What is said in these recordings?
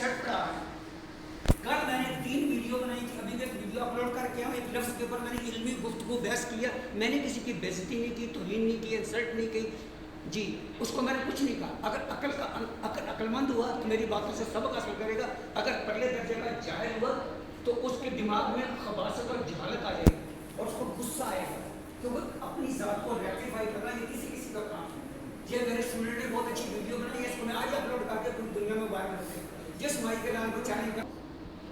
Shirt पढ़ा रहा है। कल मैंने 3 वीडियो बनाई थी, अभी मैं एक वीडियो अपलोड करके आऊँ। एक लफ्ज़ के ऊपर मैंने इल्मी गुफ्तगू बहस किया, मैंने किसी की बेइज्जती नहीं की, तौहीन नहीं की, इंसल्ट नहीं की जी, उसको मैंने कुछ नहीं कहा। अगर अक्लमंद हुआ तो मेरी बातों से सबक हासिल करेगा, अगर पहले दर्जे का जाहिल हुआ तो उसके दिमाग में खबासत और जहालत आ जाएगी और उसको गुस्सा आएगा, क्योंकि अपनी ज़ात को रेक्टिफाई करना ये किसी का काम है। ये मेरे स्टूडेंट ने बहुत अच्छी वीडियो बनाई है, इसको मैं आज अपलोड करके पूरी दुनिया में वायरल हो जाएगी। जिस माई के नाम को चैलेंज कर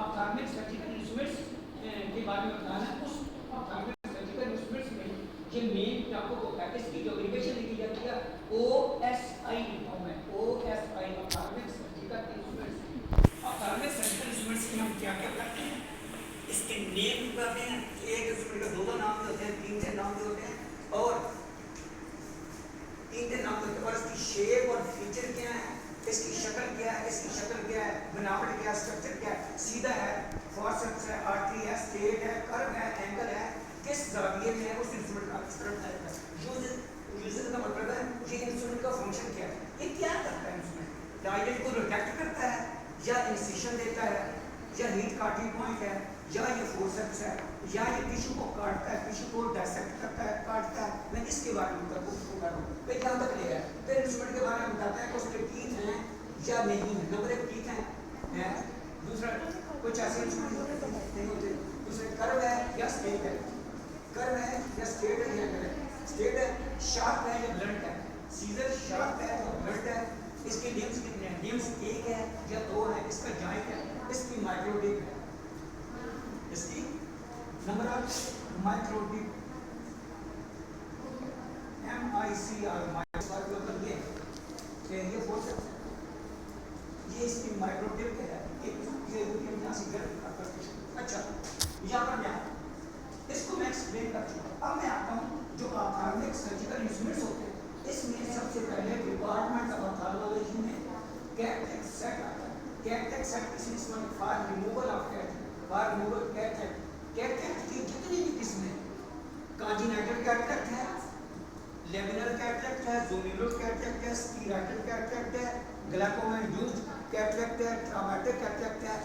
ऑप्थाल्मिक सर्जिकल इंस्ट्रूमेंट्स के बारे में बताना है। उस ऑप्थाल्मिक सर्जिकल इंस्ट्रूमेंट्स में ये मेन आपको वो कहते हैं, इसकी जो एग्रीगेशन लिखी जाती है OSI फॉर्म है, OSI ophthalmic surgical instruments. Ophthalmic surgical instruments में हम क्या क्या करते हैं, इसके नेम भी करते हैं। एक इंस्ट्रूमेंट का दो नाम भी होते हैं, 3 नाम भी होते हैं और 3 नाम होते हैं। और इसकी शेप और फीचर क्या है, इसकी शक्ल क्या है, इसकी शक्ल क्या है, बनावट क्या है, स्ट्रक्चर क्या है, सीधा है, फॉर्सेप्स है, आर्टरी है, स्ट्रेट है, कर्व है, एंगल है, किस जाविये में है, उस इंस्ट्रूमेंट का एक्सपेरिमेंट है। यूजेस का मतलब है ये इंस्ट्रूमेंट का फंक्शन क्या है, ये क्या करता है इंस्ट्रूमेंट, या ये को रोटेट करता है, या इंसिशन देता है, या हीट काटिंग पॉइंट है, या ये फोर्सेप्स है, या ये टिश्यू को काटता है, टिश्यू को डायसेक्ट करता है, काटता है। मैं इसके बारे में कर रहा हूँ, फिर यहाँ तक ले है। फिर इंस्ट्रूमेंट के बारे में बताता है कि उसके टीथ हैं या नहीं है। नंबर 1 टीथ हैं, दूसरा कुछ ऐसे इंस्ट्रूमेंट नहीं होते, दूसरे कर्व है या स्ट्रेट है, कर्व है या स्ट्रेट है, या स्ट्रेट है, शार्प है या ब्लंट है, सीजर शार्प है या ब्लंट है। इसके लिम्स कितने हैं, लिम्स 1 है या 2 है, इसका जॉइंट है, इसकी माइक्रोडिप है, इसकी नंबर ऑफ माइक्रोडिप MICR मतलब ये फोर्सेप्स है, ये इसकी माइक्रोडिप है, ये यहाँ से गर्म। अच्छा, यहाँ पर मैं इसको मैं एक्सप्लेन कर चुका। अब मैं आता हूँ जो ऑप्थाल्मिक सर्जिकल इंस्ट्रूमेंट्स होते हैं, इसमें सबसे पहले डिपार्टमेंट ऑफ ऑप्थाल्मोलॉजी में कैटरेक्ट सेट आता है। कैटरेक्ट सेट किसी फॉर रिमूवल ऑफ कैटरेक्ट की जितनी भी किस्में, कॉन्जेनिटल कैटरेक्ट है, लेमिनर कैटरेक्ट है, ज़ोनिलर कैटरेक्ट है, स्क्लेरल कैटरेक्ट है, ग्लाइकोमा इंड्यूस्ड कैटरेक्ट है, ट्रॉमेटिक कैटरेक्ट है,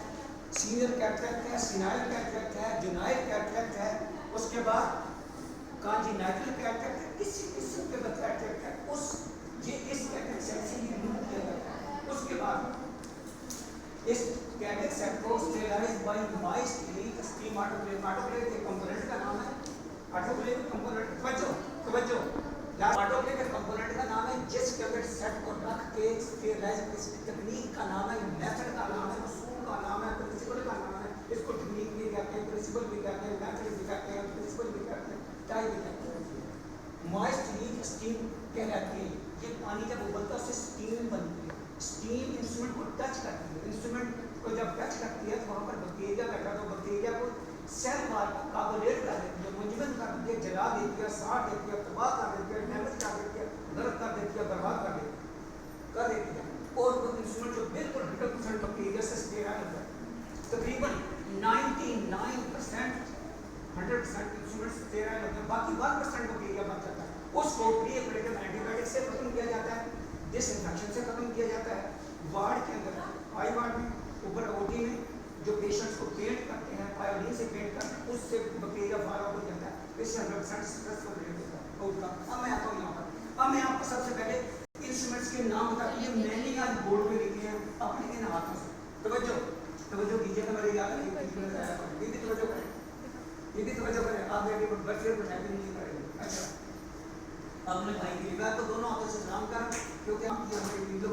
सीनियर कैटरेक्ट है, सिनाइल कैटरेक्ट है, जुनाइल कैटरेक्ट है, उसके बाद कॉन्जेनिटल कैटरेक्ट है, किसी किस्म के कैटरेक्ट है, उस ये इस कैटरेक्ट सेट से ही रिमूव किया जाता है। उसके बाद इस कैटरेक्ट सेट को sterilize by moist heat steam autoclave. Autoclave के कंपोनेंट का नाम है, ऑटोक्लेव के कंपोनेंट तवज्जो ऑटोक्लेव के कंपोनेंट का नाम है, जिस कैटरेक्ट सेट को रख के स्टेलाइज इस तकनीक का नाम है, मेथड का नाम है, उसूल का नाम है, प्रिंसिपल का नाम है। इसको टेक्निक भी कहते हैं, प्रिंसिपल भी कहते हैं, मेथड भी कहते हैं, प्रिंसिपल भी कहते हैं, टाइप भी कहते हैं। मॉइस्ट हीट स्टीम कहलाती है। ये पानी जब उबलता है उससे स्टीम बनती है। स्टीम इंस्ट्रूमेंट को टच करती है, इंस्ट्रूमेंट को जब टच करती है तो वहाँ पर बैक्टीरिया बैठा, तो बैक्टीरिया को सेल वाल काबुलेट कर देती है, मुंजमद कर देती है, जला देती है, साड़ देती है, तबाह कर देती है, डैमेज कर देती है, गर्म कर देती है, बर्बाद कर देती है। और वो इंस्ट्रूमेंट जो बिल्कुल 100% बैक्टीरिया से स्टेराइल होता है, तकरीबन 99% 100% इंस्ट्रूमेंट स्टेराइल होते हैं, बाकी 1% बैक्टीरिया बच जाता है। उसको प्रीऑपरेटिव एंटीबायोटिक से खत्म किया जाता है, डिसइंफेक्शन से खत्म किया जाता है। वार्ड के अंदर, आई वार्ड में, ऊपर ओटी में जो पेशेंट्स को पेंट करते हैं, आयोडीन से पेंट करते हैं, उससे बैक्टीरिया फॉलो हो जाता है, इससे 100% सक्सेसफुल रेट होता है आउटकम। अब मैं आता हूँ यहाँ पर। अब मैं आपको सबसे पहले इंस्ट्रूमेंट्स के नाम बता, ये मैंने आज बोर्ड पे लिखे हैं अपने इन हाथों से। तवज्जो कीजिएगा, मेरे याद नहीं, ये भी तवज्जो करें, ये भी तवज्जो करें, आप मेरे बच्चे को टाइपिंग नहीं करेंगे। अच्छा, अपने भाई की मैं तो दोनों हाथों से सलाम कर, क्योंकि हम ये वीडियो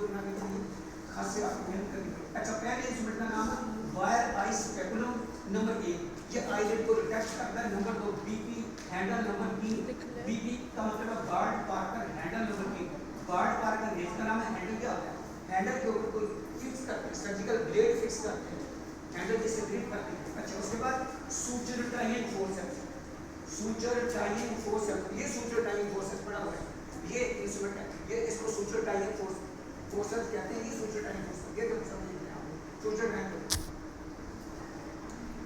बनाने के लिए खास से आपको मेहनत करनी पड़ेगी। अच्छा, पहले इंस्ट्रूमेंट का नाम है वायर आई स्पेकुलम। नंबर 1 ये आईलेट को रिटेक्ट करता है। Number 2 BP handle. Number 3 BP का मतलब है Bard Parker handle. Number 3 Bard Parker range का नाम है। हैंडल क्या होता है, हैंडल के ऊपर कोई फिक्स करते हैं, सर्जिकल ब्लेड फिक्स करते हैं, हैंडल जिसे ग्रिप करते हैं। अच्छा, उसके बाद suture timing forceps, suture timing forceps, ये सूचर टाइमिंग फोर्सेप्स पड़ा हुआ है, ये इंस्ट्रूमेंट है, ये इसको सूचर टाइमिंग फोर्सेप्स कहते हैं। ये सूचर टाइमिंग फोर्सेप्स, ये तो समझ में आ गया, सूचर टाइमिंग।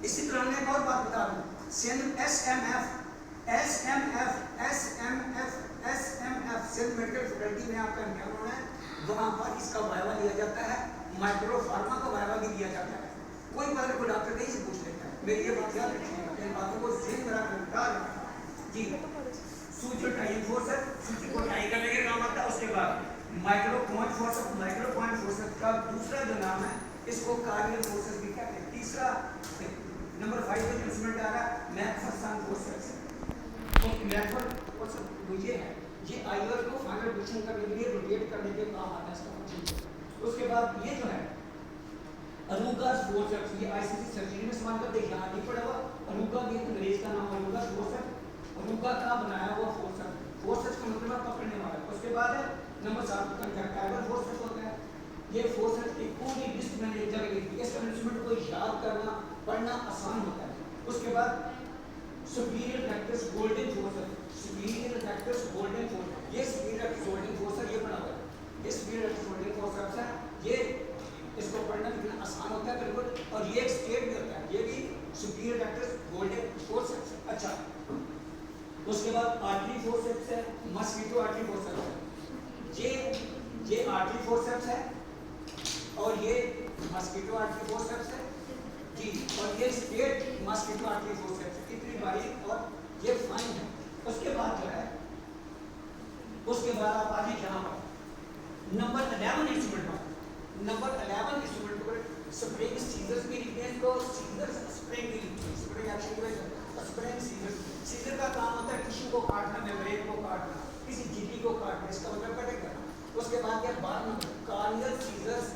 इसी तरह मैं एक और बात बता दूं, SMF सिंध मेडिकल फैकल्टी में आपका इंटरव्यू है, वहाँ पर इसका वायवा लिया जाता है, माइक्रो फार्मा का वायवा भी लिया जाता है। कोई अगर कोई डॉक्टर कहीं से पूछ लेता है, मेरी ये बात याद रखिएगा, इन बातों को जेल में रखना जी। सूच और टाई फोर्स, सूच को टाई करने के काम आता है। उसके बाद माइक्रो पॉइंट फोर्स का दूसरा जो नाम है, इसको कार्डियल फोर्सेस भी कहते हैं। तीसरा नंबर 5 पे इंस्ट्रूमेंट आ रहा है मैकफरसन फोर्सेस। तो मैकफरसन वो ये है, ये आईवर को फाइनल पोजीशन करने के लिए रोटेट करने के काम आता है इसका फंक्शन। उसके बाद ये जो है अरुगास फोर्सेप्स, ये आईसीसी सर्जरी में इस्तेमाल करते हैं, यहाँ नहीं पड़ा हुआ। अरुगा भी अंग्रेज का नाम अरुगास फोर्सेप्स, अरुगा का बनाया हुआ फोर्सेप्स का मतलब है पकड़ने वाला। उसके बाद है नंबर 7 कंजक्टाइवल फोर्सेप्स होता है। ये फोर्सेप्स की पूरी लिस्ट मैंने एक जगह लिखी है, इस इंस्ट्रूमेंट को याद करना पढ़ना आसान होता है। उसके बाद superior rectus golden forceps, superior rectus golden forceps, ये सुपीरियर रेक्टस गोल्डन फोर्सेप्स ये बना हुआ है, ये सुपीरियर रेक्टस गोल्डन फोर्सेप्स है। ये इसको पढ़ना लिखना आसान होता है बिल्कुल, और ये एक स्टेट भी होता है, ये भी सुपीरियर रेक्टस गोल्डन फोर्सेप्स। अच्छा, उसके बाद आर्टरी फोर्सेप्स है, मस्कीटो आर्टरी फोर्सेप्स है। ये आर्टरी फोर्सेप्स है और ये मस्कीटो आर्टरी फोर्सेप्स है जी, और ये स्टेट मस्कीटो आर्टरी फोर्सेप्स है। कितनी बारीक और ये फाइन है। उसके बाद जो है, उसके बाद आप आगे यहाँ पर नंबर 11 इंस्ट्रूमेंट पर, नंबर 11 इंस्ट्रूमेंट पर स्प्रिंग सीजर्स भी लिखते हैं, तो सीजर्स स्प्रिंग भी लिखते हैं, स्प्रिंग एक्शन की वजह से स्प्रिंग सीजर्स। सीजर का काम होता है टिश्यू को काटना, मेम्ब्रेन को काटना, किसी झिल्ली को काटना, इसका मतलब कटेगा। उसके बाद क्या बात में कार्नियल सीजर्स,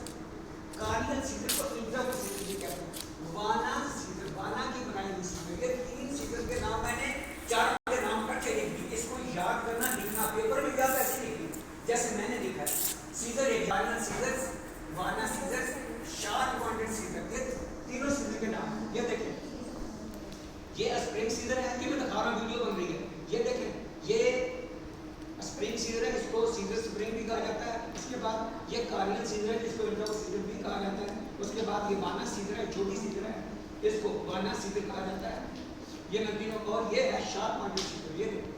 कार्नियल सीजर को इंट्रावल सीजर भी कहते हैं। वाना सीजर, वाना की बनाई हुई सीजर, ये 3 सीजर के नाम मैंने 4 के नाम इकट्ठे लिख दिए। इसको याद करना, लिखना, पेपर में याद ऐसे लिखना जैसे मैंने लिखा है। सीजर एक कार्नियल सीजर्स, वाना सीजर्स, शार्प पॉइंटेड सीजर, ये तीनों सीजर के नाम। ये देखें, ये स्प्रिंग सीजर है, ये मैं दिखा रहा हूँ, वीडियो बन रही है। ये देखें, ये स्प्रिंग सीजर है, इसको सीजर स्प्रिंग भी कहा जाता है। इसके बाद ये कार्नियल सीजर है, जिसको इंट्रावल सीजर भी कहा जाता है। उसके बाद ये वाना सीजर है, छोटी सीजर है, इसको वाना सीजर कहा जाता है। ये मैं तीनों, और ये है शार्प पॉइंटेड सीजर। ये देखो,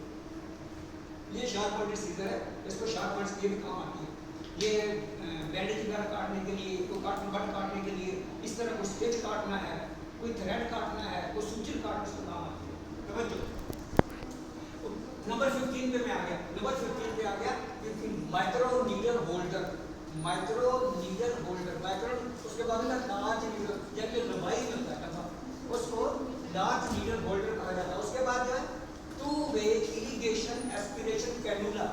ये शार्प पॉइंटेड सीजर है, इसको शार्प पॉइंट्स के भी काम आती है। ये बैंडेज वगैरह काटने के लिए, कोई काटन बट काटने के लिए, इस तरह कोई स्टिच काटना है, कोई थ्रेड काटना है, कोई सूचन काटने से काम आती है। समझो, नंबर 15 पे मैं आ गया, नंबर 15 पे आ गया micro needle holder, micro needle holder, micro, उसके बाद में लार्ज नीडल, जब ये लंबाई में होता है उसको लार्ज नीडल होल्डर कहा जाता है। उसके बाद जो है two way irrigation aspiration cannula,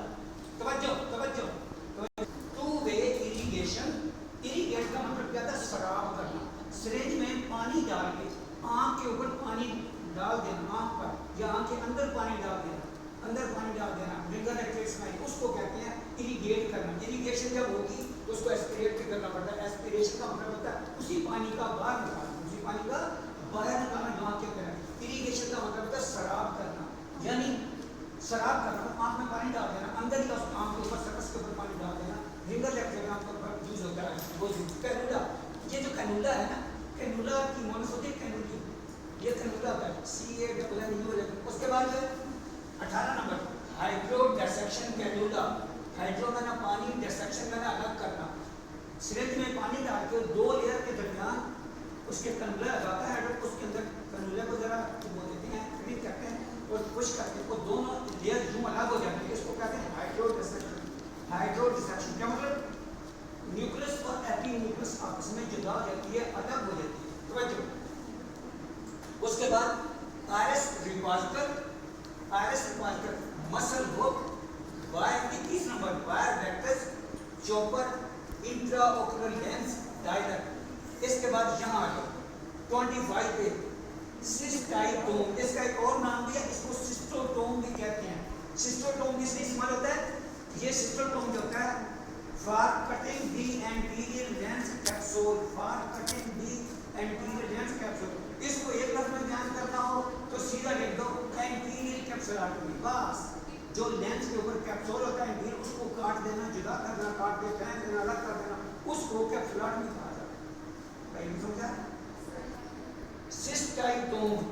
तवज्जो तवज्जो, टू वे इरिगेशन, इरिगेट का मतलब क्या था, सराब करना। सिरिंज में पानी डाल के आंख के ऊपर पानी डाल देना, आंख पर या आंख के अंदर पानी डाल देना, अंदर पानी डाल देना, रिंगर एक्सप्रेस, उसको कहते हैं इरिगेट करना। इरिगेशन जब होगी तो उसको एस्पिरेट भी करना पड़ता है। एस्पिरेशन का मतलब होता है उसी पानी का बाहर निकालना, उसी पानी का बाहर निकालना जो आंख के अंदर है। इरिगेशन का मतलब होता है सराब करना, यानी सराब करना, आंख में पानी डाल देना, अंदर ही उस आंख के ऊपर सरकस के ऊपर पानी डाल देना। रिंगर एक्सप्रेस आंख के ऊपर यूज होता है वो कैनुला। ये जो कैनुला है ना, कैनुला की मोनस होती है कैनुली, ये कैनुला होता है CANNU। उसके बाद 18 number hydro dissection cannula, hydro में ना पानी, डिसेक्शन में ना अलग करना। सिरिंज में पानी डाल के 2 लेयर के दरमियान उसके कैनुला लगाता है, और उसके अंदर कैनुला को जरा बोल देते हैं, फिटिंग करते हैं और पुश करते हैं, वो दोनों लेयर यूं अलग हो जाती है। इसको कहते हैं हाइड्रो डिसेक्शन। हाइड्रो डिसेक्शन क्या मतलब, न्यूक्लियस और एपीन्यूक्लियस आपस में जुदा हो जाती है, अलग हो जाती है। तो उसके बाद iris repositor, iris repositor, muscle hook, wire 21 number wire vectors, chopper, intraocular lens, dialer. इसके बाद यहाँ आ जाओ 25 पे सिस्टाइटोम, इसका एक और नाम भी है, इसको सिस्टोटोम भी कहते हैं। सिस्टोटोम किस लिए इस्तेमाल होता है, ये सिस्टोटोम जो होता है for cutting the anterior lens capsule, for cutting the anterior lens capsule. इसको एक लफ्ज में बयान करना हो तो सीधा लिख दो एंटीरियर कैप्सुलोटोमी। बस जो लेंस के ऊपर कैप्सूल होता है एंटीरियर, उसको काट देना, जुदा करना, काट के फेंक देना, अलग कर देना, उसको कैप्सुलोटोमी कहा जाता है। भाई समझा? सिस्टाइटोम,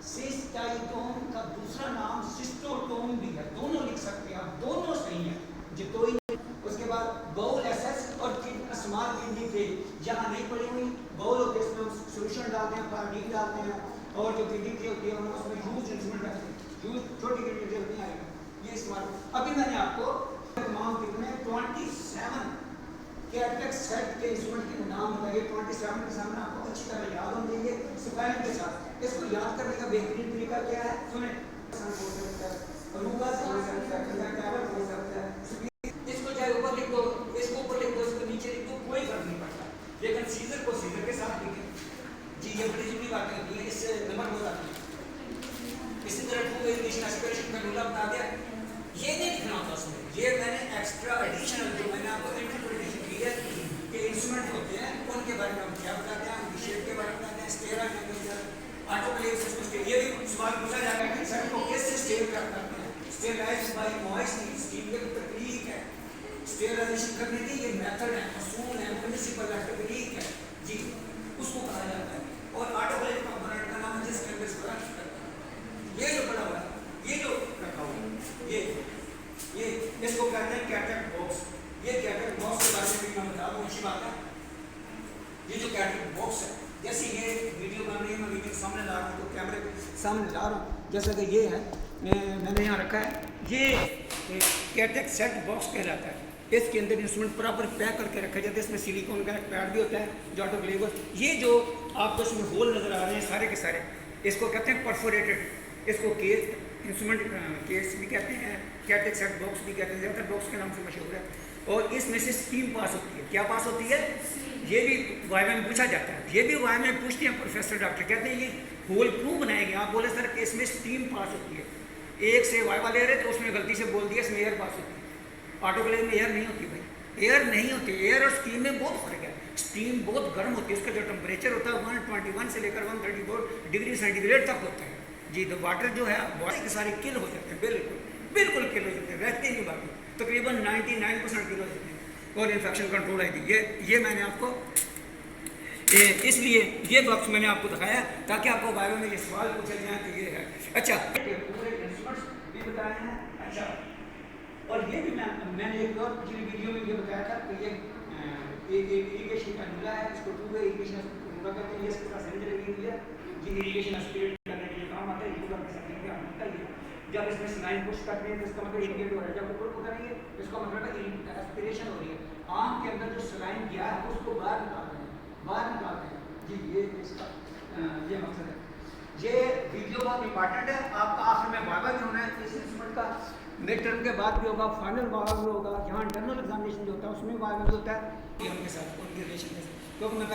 सिस्टाइटोम का दूसरा नाम सिस्टोटोम भी है, दोनों लिख सकते हैं आप, दोनों सही है, जो कोई। उसके बाद बाउल ऐसा नीचे जहाँ नहीं पड़ी हुई बाउल होते हैं, इसमें हम सोल्यूशन डालते हैं, पानी डालते हैं, और जो क्रिएटिविटी होती है हम उसमें यूज इंस्ट्रूमेंट रखते हैं, यूज छोटी क्रिएटिविटी नहीं आएगी ये इस्तेमाल। अभी मैंने आपको तमाम कितने 27 कैटलेक्ट सेट के इंस्ट्रूमेंट के नाम बताइए। 27 के सामने आपको अच्छी तरह याद होने चाहिए स्पेलिंग के साथ। इसको याद करने का बेहतरीन तरीका क्या है सुने, रूबा हो सकता है, कैवर हो सकता है, इसको चाहे ऊपर लिख दो, इसको ऊपर लिख दो, इसको नीचे लिख दो, कोई फर्क नहीं पड़ता, लेकिन सीजर को सीजर के साथ लिखें जी। ये बड़ी जरूरी बातें होती है, इससे नंबर हो जाता है। इसी तरह टू एजुकेशन एस्पिरेशन का रूल बता दिया, ये नहीं लिखना होता उसमें, ये मैंने एक्स्ट्रा एडिशनल जो मैंने आपको इंट्रोडक्शन की है कि इंस्ट्रूमेंट होते हैं उनके बारे में हम क्या बताते हैं, उनकी शेप के बारे में बताते हैं, स्टेरा के ऑटोक्लेव सिस्टम के। ये भी सवाल पूछा जाएगा कि सर को कैसे स्टेर करते हैं, स्टेरलाइज बाय मॉइस्चर स्टीम की तकनीक है, स्टेरलाइजेशन करने की ये मेथड है, असूल है, प्रिंसिपल है, तकनीक है जी, उसको कहा जाता है। और ऑटोक्लेव कंपोनेंट का नाम है जिसके अंदर इसको रख करता है। ये जो बड़ा हुआ है, ये जो रखा हुआ है, ये इसको कहते हैं कैटलेक्ट बॉक्स। ये कैटलेक्ट बॉक्स के बारे में भी मैं बता दूं, अच्छी बात है। ये जो कैटलेक्ट बॉक्स है, जैसे ये वीडियो बन रही है, मैं वीडियो सामने ला रहा हूँ, तो कैमरे के सामने ला रहा हूँ, जैसा कि ये है मैंने यहाँ रखा है, ये कैटलेक्ट सेट बॉक्स कहलाता है। इसके अंदर इंस्ट्रूमेंट प्रॉपर पैक करके रखा जाता है, इसमें सिलिकॉन का पैड भी होता है जो ऑटोक्लेव। ये जो आपको इसमें होल नज़र आ रहे हैं सारे के सारे, इसको कहते हैं परफोरेटेड, इसको केस इंस्ट्रूमेंट केस भी कहते हैं, कैटलेक्ट सेट बॉक्स भी कहते हैं, ज़्यादातर बॉक्स के नाम से मशहूर है। और इसमें से स्टीम पास होती है। क्या पास होती है? ये भी वाइवा में पूछा जाता है, ये भी वाइवा में पूछते हैं प्रोफेसर डॉक्टर, कहते हैं ये होल क्यों बनाएंगे आप? बोले सर कि इसमें स्टीम पास होती है। एक से वाइवा ले रहे तो उसमें गलती से बोल दिया इसमें एयर पास होती है। ऑटोक्लेव में एयर नहीं होती भाई, एयर नहीं होती। एयर और स्टीम में बहुत फर्क है। स्टीम बहुत गर्म होती है, उसका जो टेम्परेचर होता है 121 से लेकर 134 डिग्री सेंटीग्रेड तक होता है जी। तो वाटर जो है बॉडी के सारे किल हो जाते हैं, बिल्कुल किल हो जाते हैं, रहते ही नहीं बाकी, तकरीबन 99% किल हो जाते हैं। और इन्फेक्शन कंट्रोल है। ये मैंने आपको इसलिए ये बॉक्स मैंने आपको दिखाया ताकि आपको बारे में ये सवाल पूछे जाए तो ये है। अच्छा, पूरे इंस्ट्रूमेंट्स भी बताए हैं। अच्छा, और ये भी मैंने एक और पिछली वीडियो में ये बताया था कि ये एक इरिगेशन का नीला है, इसको टू वे इरिगेशन कहते हैं। ये इसके साथ सिलेंडर लगी हुई है, ये इरिगेशन एस्पिरेट करने के लिए काम आता है। जब इसमें सलाइन पुश करते हैं तो इसका मतलब इरिगेट हो रहा है, जब ऊपर को करेंगे तो इसका मतलब है एस्पिरेशन हो रही है। आम के अंदर जो सलाइन गया है उसको बाहर निकालते हैं जी। ये इसका ये मकसद है। ये वीडियो बहुत इंपॉर्टेंट है, आपका आखिर में वाइवा भी होना है इस इंस्ट्रूमेंट का, मिड टर्म के बाद भी होगा, फाइनल वाइवा भी होगा, यहाँ इंटरनल एग्जामिनेशन जो होता है उसमें वाइवा भी होता है। ये उनके साथ उनके रिलेशन के साथ, क्योंकि मैं